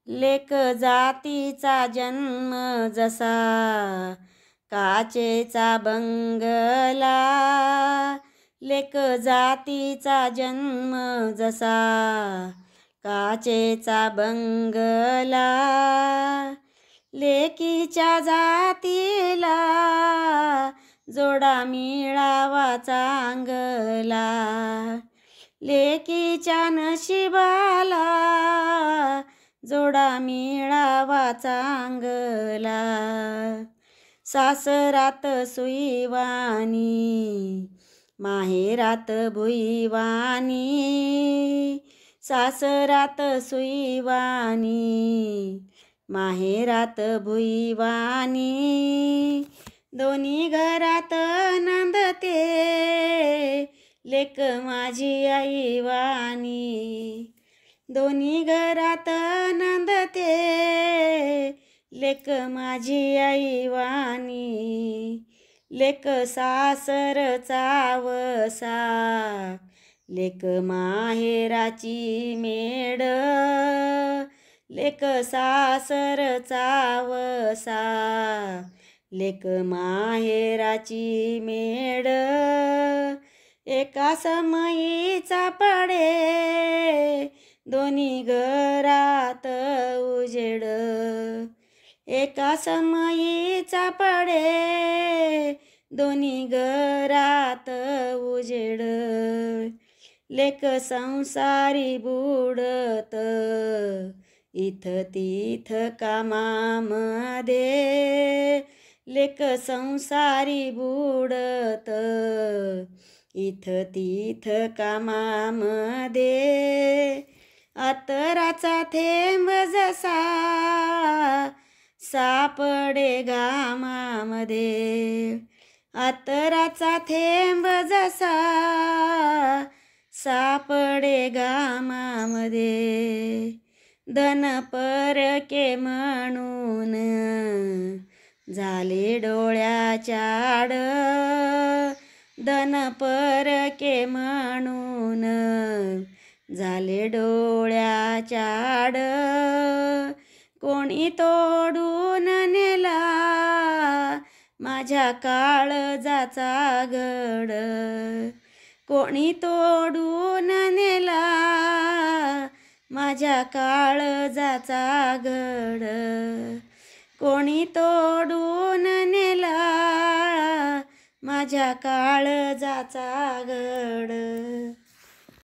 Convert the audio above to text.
लेक जातीचा जन्म जसा काचेचा बंगला, लेक जातीचा जन्म जसा काचेचा बंगला, लेकीच्या जातीला जोडा मिळावा चांगला, लेकीच्या नशिबाला जोडा मिळावा चांगला. सासरात सुईवानी माहेरात भुईवानी, सासरात सुईवानी माहेरात भुईवानी, दोन्ही घरात नंदते लेक माझी आईवानी, दोन्ही घरात नंदते लेक माझी आईवानी. लेक सासरचा वसा, लेक माहेराची मेड, लेक सासरचा वसा, लेक माहेराची मेड, एका समयीचा पडे दोन्ही घरात उजेड, एका समयीचा पडे दोन्ही घरात उजेड. लेक संसारी बुडत इथ तीथ कामामध्ये, लेक संसारी बुडत इथ तीथ कामामध्ये, अत्तराचा थेंब जसा सापडे घामामध्ये, अत्तराचा थेंब जसा सापडे घामामध्ये, धन परके म्हणून झाले डोळ्याच्या आड, धन परके म्हणून झाले डोळ्याच्या आड, कोणी तोडून नेला माझ्या काळजाचा घड, कोणी तोडून नेला माझ्या काळजाचा घड, कोणी तोडून नेला माझ्या काळजाचा घड.